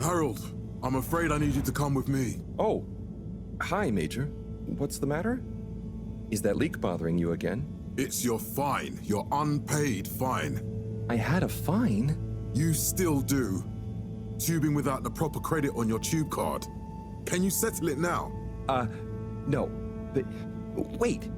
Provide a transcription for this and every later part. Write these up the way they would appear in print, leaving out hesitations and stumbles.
Harold, I'm afraid I need you to come with me. Oh, hi, Major. What's the matter? Is that leak bothering you again? It's your fine, your unpaid fine. I had a fine? You still do. Tubing without the proper credit on your tube card. Can you settle it now? No. But, wait,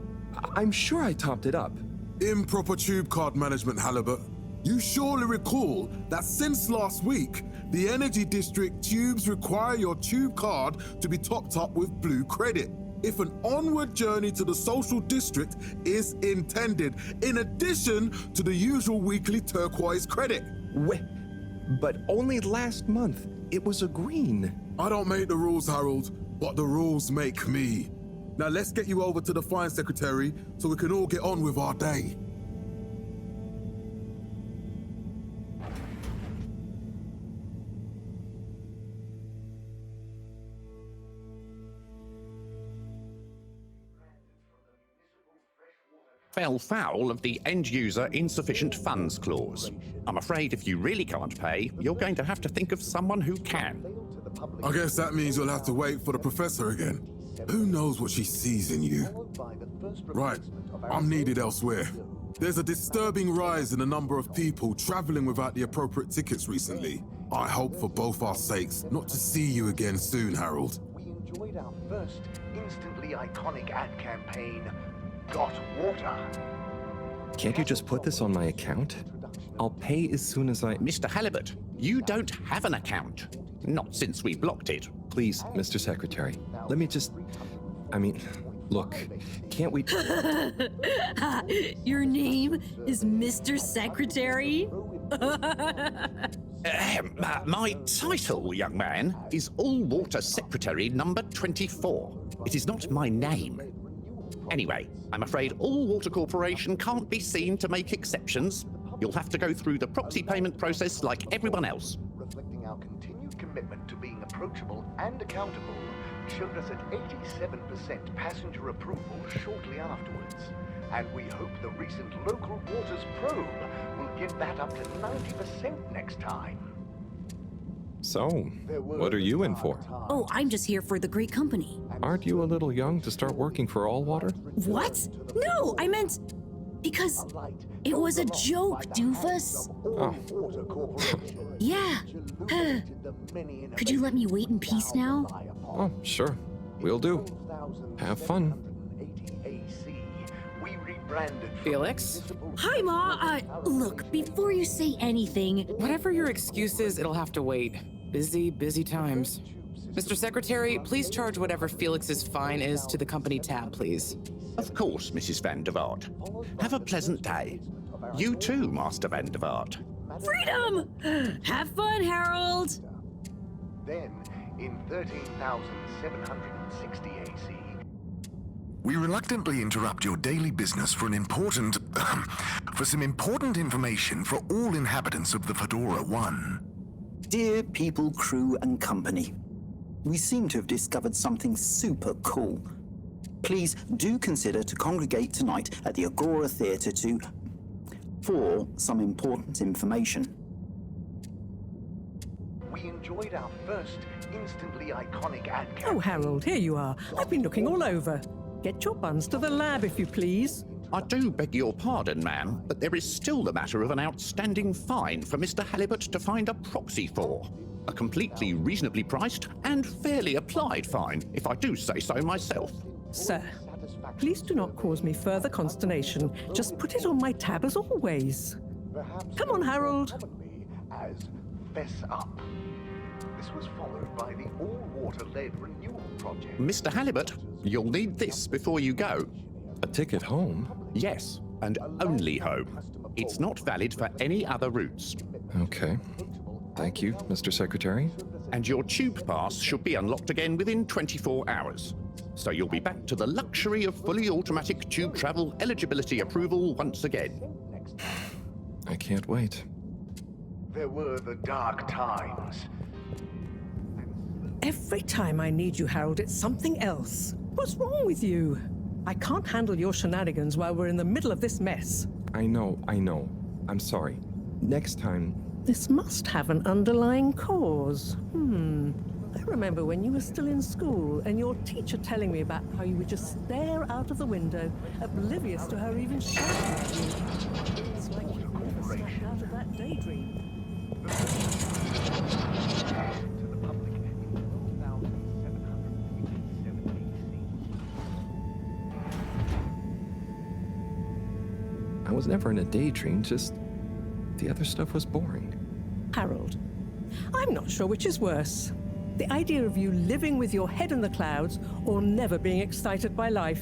I'm sure I topped it up. Improper tube card management, Halibut. You surely recall that since last week, the Energy District tubes require your tube card to be topped up with blue credit if an onward journey to the social district is intended, in addition to the usual weekly turquoise credit. Wait, but only last month it was a green. I don't make the rules, Harold, but the rules make me. Now let's get you over to the fine secretary so we can all get on with our day. Fell foul of the end-user insufficient funds clause. I'm afraid if you really can't pay, you're going to have to think of someone who can. I guess that means you'll have to wait for the professor again. Who knows what she sees in you? Right, I'm needed elsewhere. There's a disturbing rise in the number of people traveling without the appropriate tickets recently. I hope for both our sakes not to see you again soon, Harold. We enjoyed our first instantly iconic ad campaign, Got Water. Can't you just put this on my account? I'll pay as soon as I... Mr. Halibut, you don't have an account. Not since we blocked it. Please, Mr. Secretary, let me just... look, can't we... Your name is Mr. Secretary? My title, young man, is All-Water Secretary number 24. It is not my name. Anyway, I'm afraid All-Water Corporation can't be seen to make exceptions. You'll have to go through the proxy payment process like everyone else. Reflecting our continued commitment to being approachable and accountable, showed us at 87% passenger approval shortly afterwards. And we hope the recent local waters probe will get that up to 90% next time. So, what are you in for? Oh, I'm just here for the great company. Aren't you a little young to start working for All Water? What? No, I meant... because it was a joke, doofus. Oh. Yeah. Could you let me wait in peace now? Oh, sure. Will do. Have fun. Felix? Hi, Ma. Look, before you say anything... Whatever your excuse is, it'll have to wait. Busy, busy times. Mr. Secretary, please charge whatever Felix's fine is to the company tab, please. Of course, Mrs. Van der Vaart. Have a pleasant day. You too, Master Van der Vaart. Freedom! Have fun, Harold! Then, in 13,760 AC, we reluctantly interrupt your daily business for some important information for all inhabitants of the FEDORA I. Dear people, crew, and company, we seem to have discovered something super cool. Please do consider to congregate tonight at the Agora Theatre for some important information. we enjoyed our first instantly iconic ad campaign. Oh, Harold, here you are. I've been looking all over. Get your buns to the lab, if you please. I do beg your pardon, ma'am, but there is still the matter of an outstanding fine for Mr. Halibut to find a proxy for. A completely reasonably priced and fairly applied fine, if I do say so myself. Sir, please do not cause me further consternation. Just put it on my tab as always. Come on, Harold. As Fess Up. This was followed by the all-water-led renewal project. Mr. Halibut, you'll need this before you go. A ticket home? Yes, and only home. It's not valid for any other routes. Okay. Thank you, Mr. Secretary. And your tube pass should be unlocked again within 24 hours. So you'll be back to the luxury of fully automatic tube travel eligibility approval once again. I can't wait. There were the dark times. Every time I need you, Harold, it's something else. What's wrong with you? I can't handle your shenanigans while we're in the middle of this mess. I know. I'm sorry. Next time, This must have an underlying cause. I remember when you were still in school and your teacher telling me about how you would just stare out of the window, oblivious to her even shouting at you. It's like you never snapped out of that daydream. To the public in 12,787 I was never in a daydream, just the other stuff was boring. Harold, I'm not sure which is worse. The idea of you living with your head in the clouds or never being excited by life.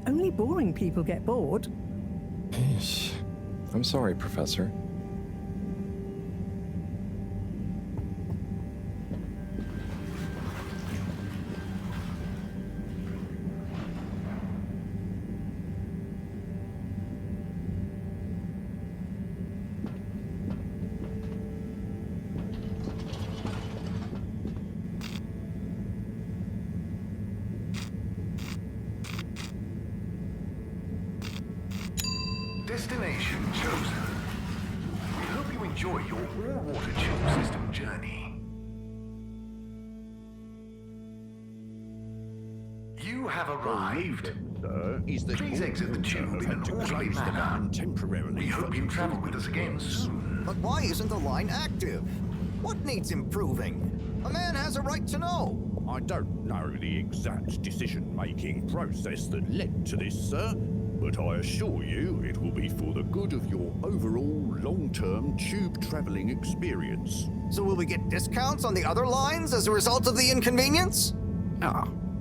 Only boring people get bored. I'm sorry, Professor. Destination chosen. We hope you enjoy your all-water tube system journey. You have arrived. Please exit the tube in an orderly manner. Temporarily. We hope you travel with us again soon. But why isn't the line active? What needs improving? A man has a right to know. I don't know the exact decision-making process that led to this, sir, but I assure you it will be for the good of your overall long-term tube traveling experience. So will we get discounts on the other lines as a result of the inconvenience?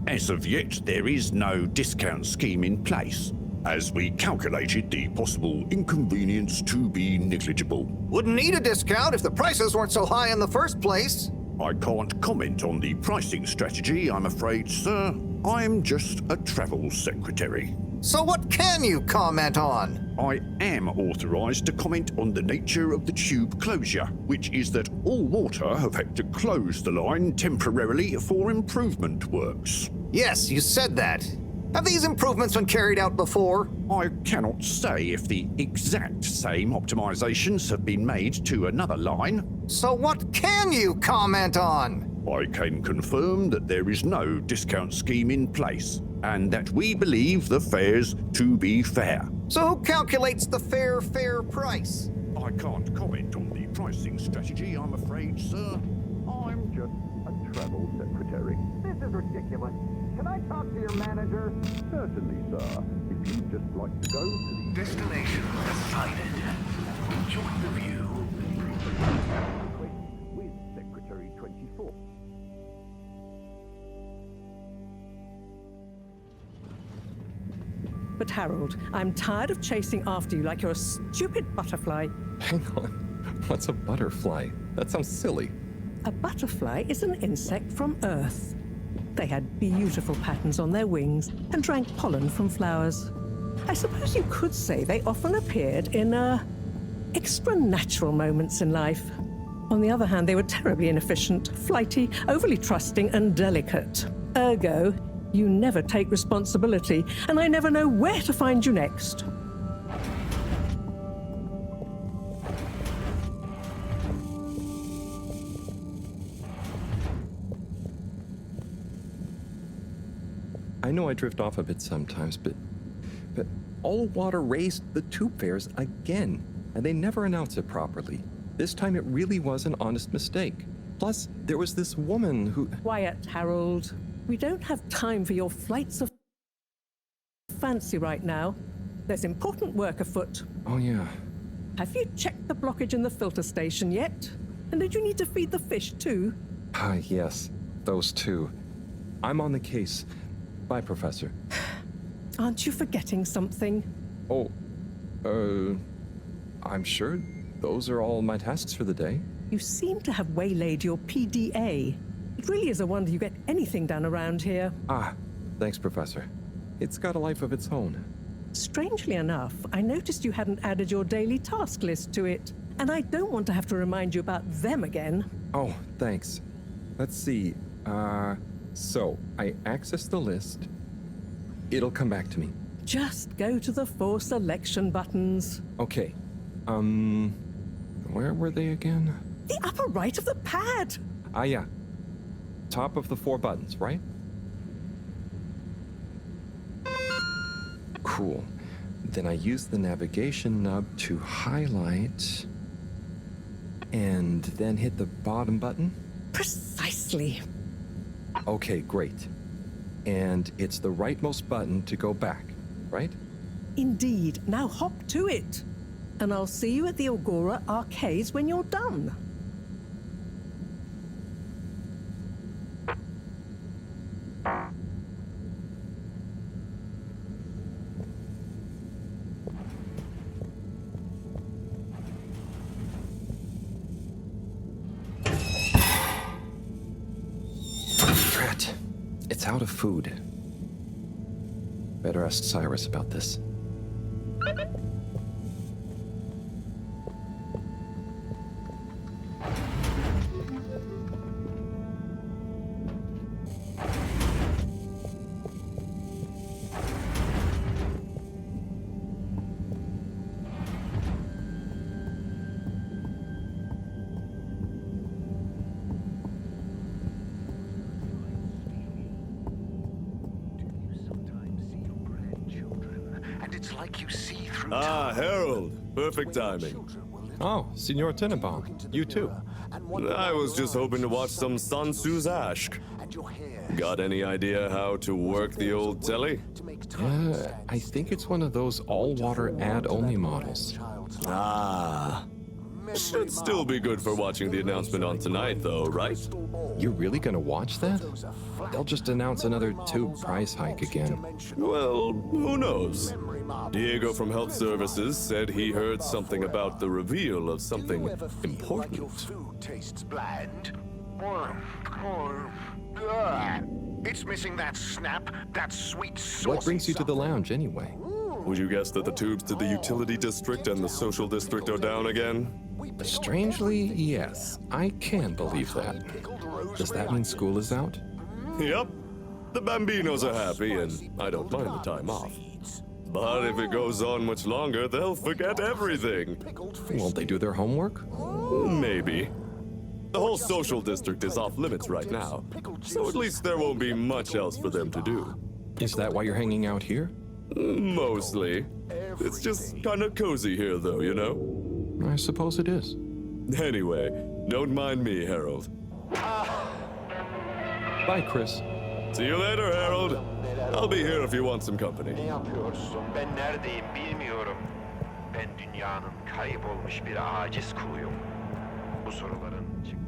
As of yet, there is no discount scheme in place, as we calculated the possible inconvenience to be negligible. Wouldn't need a discount if the prices weren't so high in the first place. I can't comment on the pricing strategy, I'm afraid, sir. I'm just a travel secretary. So what can you comment on? I am authorized to comment on the nature of the tube closure, which is that all water have had to close the line temporarily for improvement works. Yes, you said that. Have these improvements been carried out before? I cannot say if the exact same optimizations have been made to another line. So what can you comment on? I can confirm that there is no discount scheme in place, and that we believe the fares to be fair. So who calculates the fair price? I can't comment on the pricing strategy, I'm afraid, sir. I'm just a travel secretary. This is ridiculous. Can I talk to your manager? Certainly, sir. If you'd just like to go to the Destination decided. Enjoy the view. with Secretary 24. But Harold, I'm tired of chasing after you like you're a stupid butterfly. Hang on. What's a butterfly? That sounds silly. A butterfly is an insect from Earth. They had beautiful patterns on their wings and drank pollen from flowers. I suppose you could say they often appeared in, extra natural moments in life. On the other hand, they were terribly inefficient, flighty, overly trusting, and delicate. Ergo, you never take responsibility, and I never know where to find you next. I know I drift off a bit sometimes, but all water raised the tube fares again, and they never announce it properly. This time it really was an honest mistake. Plus, there was this woman who... Quiet, Harold. We don't have time for your flights of fancy right now. There's important work afoot. Oh, yeah. Have you checked the blockage in the filter station yet? And did you need to feed the fish too? Yes. Those two. I'm on the case. Bye, Professor. Aren't you forgetting something? Oh, I'm sure those are all my tasks for the day. You seem to have waylaid your PDA. It really is a wonder you get anything done around here. Thanks, Professor. It's got a life of its own. Strangely enough, I noticed you hadn't added your daily task list to it, and I don't want to have to remind you about them again. Oh, thanks. Let's see. So, I access the list. It'll come back to me. Just go to the 4 selection buttons. Okay. Where were they again? The upper right of the pad. Ah, yeah. Top of the 4 buttons, right? Cool. Then I use the navigation nub to highlight and then hit the bottom button. Precisely. Okay, great. And it's the rightmost button to go back, right? Indeed. Now hop to it. And I'll see you at the Agora arcades when you're done. Drat. It's out of food. Better ask Cyrus about this. And it's like you see through Ah, time. Harold. Perfect timing. Oh, Senor Tenenbaum. You too. I was just hoping to watch some Sun Tzu's Ashk. Got any idea how to work the old telly? I think it's one of those all-water ad-only models. Ah. Should still be good for watching the announcement on tonight, though, right? You're really gonna watch that? They'll just announce another tube price hike again. Well, who knows? Diego from Health Services said he heard something about the reveal of something important. Food tastes bland. It's missing that snap, that sweet sauce. What brings you to the lounge, anyway? Would you guess that the tubes to the utility district and the social district are down again? Strangely, yes. I can believe that. Does that mean school is out? Yep. The Bambinos are happy, and I don't mind the time off. But if it goes on much longer, they'll forget everything. Won't they do their homework? Maybe. The whole social district is off limits right now, so at least there won't be much else for them to do. Is that why you're hanging out here? Mostly. It's just kind of cozy here, though, you know? I suppose it is. Anyway, don't mind me, Harold. Bye, Chris. See you later, Harold. I'll be here if you want some company. Ne yapıyorsun? Ben neredeyim bilmiyorum. Ben dünyanın kaybolmuş bir aciz kuluyum. Bu soruların çıkmasını...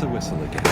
A whistle again.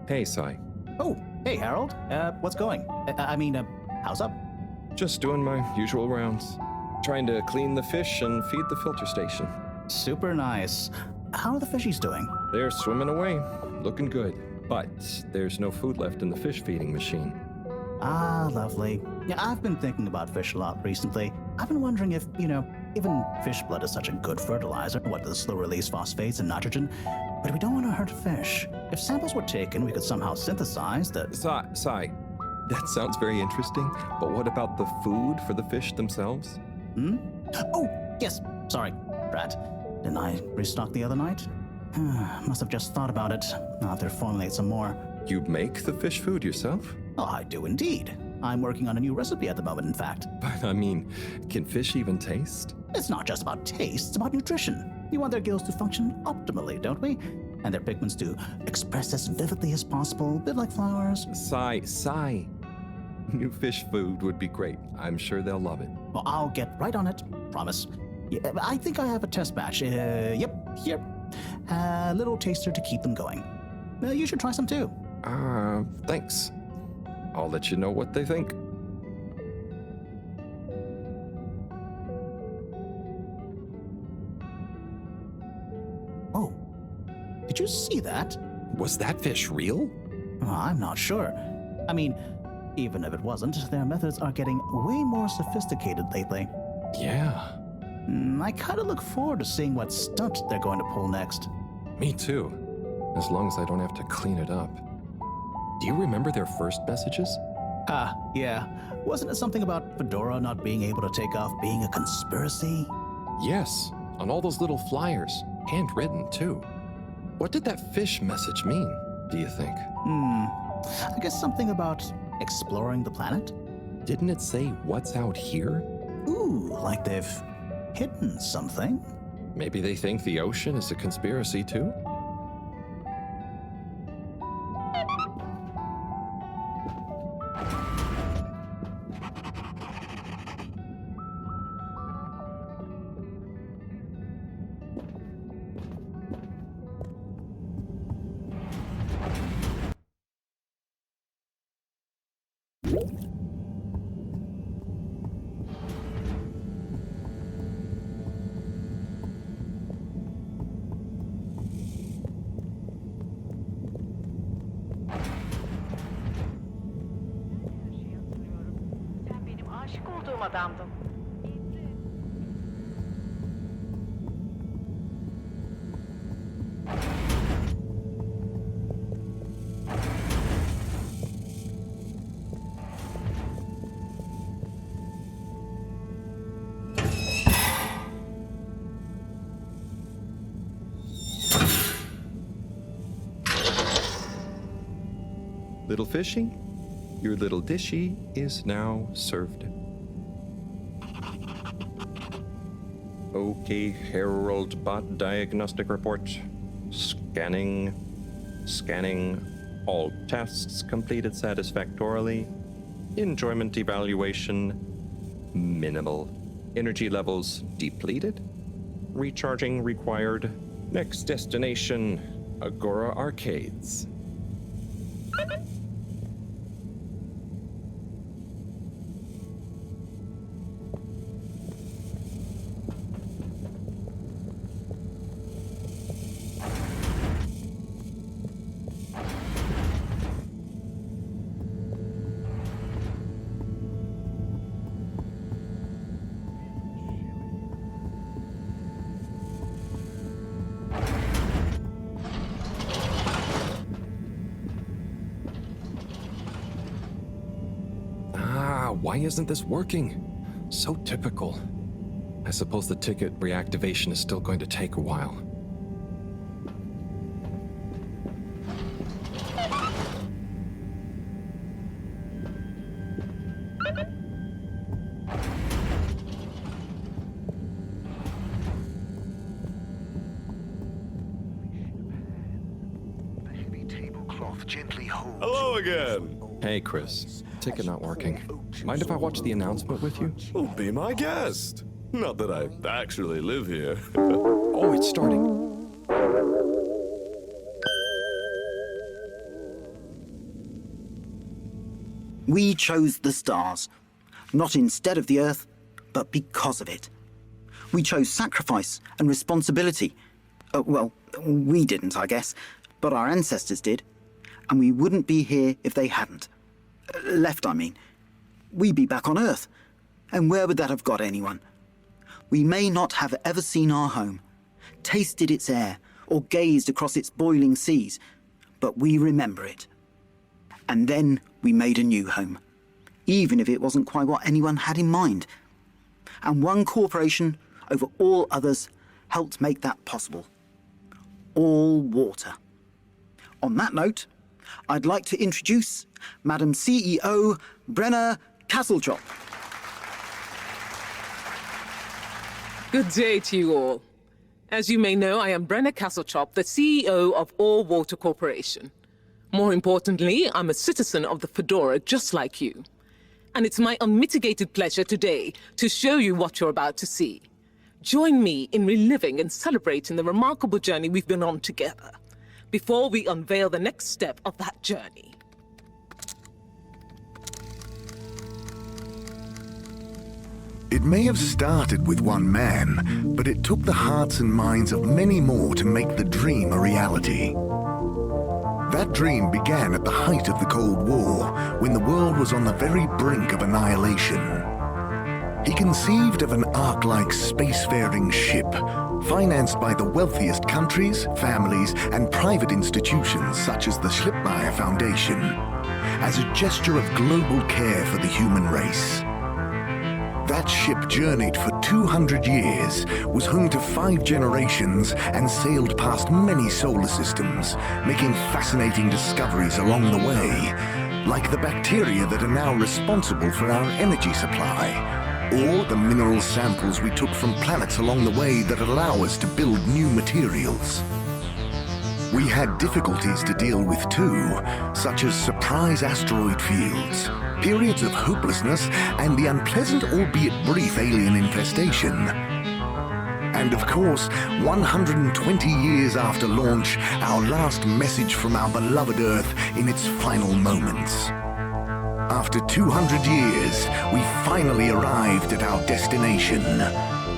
Hey, Sai. Oh, hey, Harold. What's going? How's up? Just doing my usual rounds. Trying to clean the fish and feed the filter station. Super nice. How are the fishies doing? They're swimming away, looking good. But there's no food left in the fish feeding machine. Ah, lovely. Yeah, I've been thinking about fish a lot recently. I've been wondering if, even fish blood is such a good fertilizer, what the slow-release phosphates and nitrogen, but we don't want to hurt fish. If samples were taken, we could somehow synthesize the... Sai, that sounds very interesting, but what about the food for the fish themselves? Oh, yes, sorry, Brad. Didn't I restock the other night? Must have just thought about it. I'll have to formulate some more. You make the fish food yourself? Oh, I do indeed. I'm working on a new recipe at the moment, in fact. But can fish even taste? It's not just about taste, it's about nutrition. We want their gills to function optimally, don't we? And their pigments to express as vividly as possible, a bit like flowers. Sai. New fish food would be great. I'm sure they'll love it. Well, I'll get right on it. Promise. Yeah, I think I have a test batch. Yep, here. A little taster to keep them going. You should try some too. Thanks. I'll let you know what they think. Oh, did you see that? Was that fish real? I'm not sure. Even if it wasn't, their methods are getting way more sophisticated lately. Yeah. I kind of look forward to seeing what stunt they're going to pull next. Me too. As long as I don't have to clean it up. Do you remember their first messages? Yeah. Wasn't it something about FEDORA not being able to take off being a conspiracy? Yes, on all those little flyers. Handwritten, too. What did that fish message mean, do you think? I guess something about exploring the planet? Didn't it say what's out here? Ooh, like they've hidden something? Maybe they think the ocean is a conspiracy, too? Adamdım. Little fishy, your little dishy is now served. Okay, Harold Bot diagnostic report. Scanning. All tests completed satisfactorily. Enjoyment evaluation minimal. Energy levels depleted. Recharging required. Next destination, Agora Arcades. Why isn't this working? So typical. I suppose the ticket reactivation is still going to take a while. The heavy tablecloth gently holds. Hello again. Hey, Chris. Ticket not working. Mind if I watch the announcement with you? Oh, be my guest. Not that I actually live here. Oh, it's starting. We chose the stars, not instead of the Earth, but because of it. We chose sacrifice and responsibility. Well, we didn't, I guess, but our ancestors did. And we wouldn't be here if they hadn't. Left, I mean. We'd be back on Earth. And where would that have got anyone? We may not have ever seen our home, tasted its air, or gazed across its boiling seas, but we remember it. And then we made a new home, even if it wasn't quite what anyone had in mind. And one corporation over all others helped make that possible. All water. On that note, I'd like to introduce Madam CEO Brenna Castletop. Good day to you all. As you may know, I am Brenna Castletop, the CEO of All Water Corporation. More importantly, I'm a citizen of the Fedora just like you. And it's my unmitigated pleasure today to show you what you're about to see. Join me in reliving and celebrating the remarkable journey we've been on together, before we unveil the next step of that journey. It may have started with one man, but it took the hearts and minds of many more to make the dream a reality. That dream began at the height of the Cold War, when the world was on the very brink of annihilation. He conceived of an ark-like spacefaring ship, financed by the wealthiest countries, families, and private institutions such as the Schlippmeier Foundation, as a gesture of global care for the human race. That ship journeyed for 200 years, was home to 5 generations, and sailed past many solar systems, making fascinating discoveries along the way, like the bacteria that are now responsible for our energy supply, or the mineral samples we took from planets along the way that allow us to build new materials. We had difficulties to deal with too, such as surprise asteroid fields, periods of hopelessness, and the unpleasant albeit brief alien infestation. And of course, 120 years after launch, our last message from our beloved Earth in its final moments. After 200 years, we finally arrived at our destination,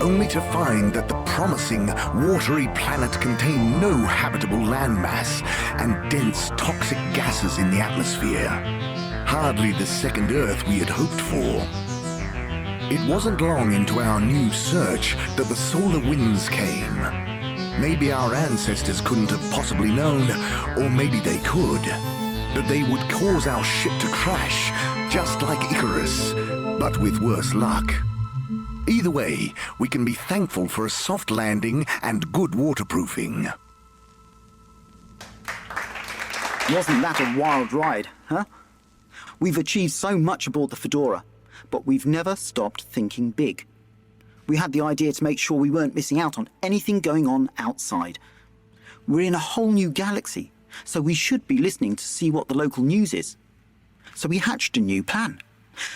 only to find that the promising, watery planet contained no habitable landmass and dense, toxic gases in the atmosphere. Hardly the second Earth we had hoped for. It wasn't long into our new search that the solar winds came. Maybe our ancestors couldn't have possibly known, or maybe they could, that they would cause our ship to crash, just like Icarus, but with worse luck. Either way, we can be thankful for a soft landing and good waterproofing. Wasn't that a wild ride, huh? We've achieved so much aboard the Fedora, but we've never stopped thinking big. We had the idea to make sure we weren't missing out on anything going on outside. We're in a whole new galaxy, so we should be listening to see what the local news is. So we hatched a new plan.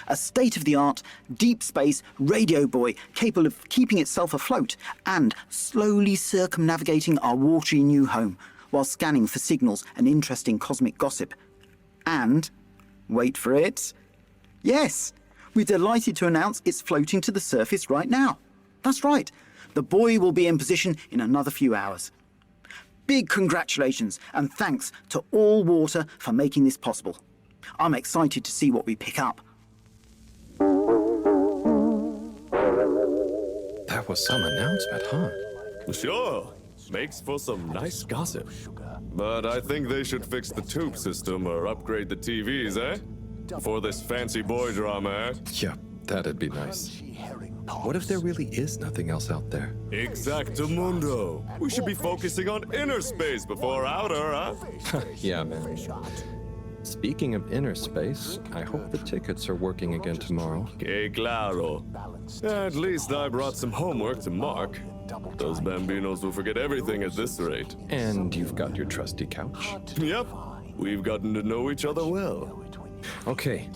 A state-of-the-art, deep space radio buoy capable of keeping itself afloat and slowly circumnavigating our watery new home while scanning for signals and interesting cosmic gossip. And, wait for it, yes, we're delighted to announce it's floating to the surface right now. That's right, the buoy will be in position in another few hours. Big congratulations and thanks to All Water for making this possible. I'm excited to see what we pick up. That was some announcement, huh? Sure. Makes for some nice gossip. But I think they should fix the tube system or upgrade the TVs, eh? For this fancy boy drama, eh? Yeah, that'd be nice. What if there really is nothing else out there? Exactamundo. We should be focusing on inner space before outer, huh? Yeah, man. Speaking of inner space, I hope the tickets are working again tomorrow. Que claro. At least I brought some homework to mark. Those bambinos will forget everything at this rate. And you've got your trusty couch. Yep. We've gotten to know each other well. Okay.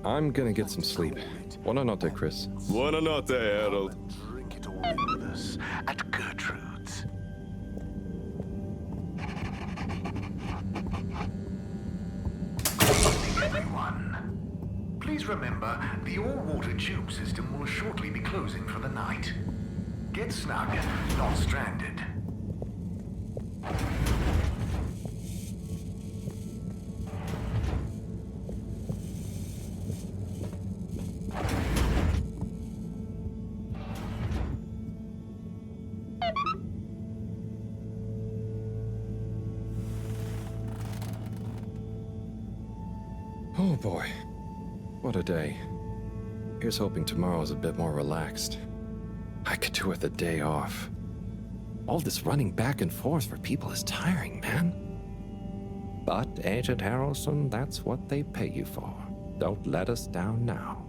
I'm gonna get some sleep. Buonanotte, Chris. Buonanotte, Harold. Drink it all in with us at Gertrude's. Everyone, Please remember, the all-water tube system will shortly be closing for the night. Get snug, not stranded. Oh boy, what a day. Here's hoping tomorrow's a bit more relaxed. I could do with a day off. All this running back and forth for people is tiring, man. But, Agent Harrelson, that's what they pay you for. Don't let us down now.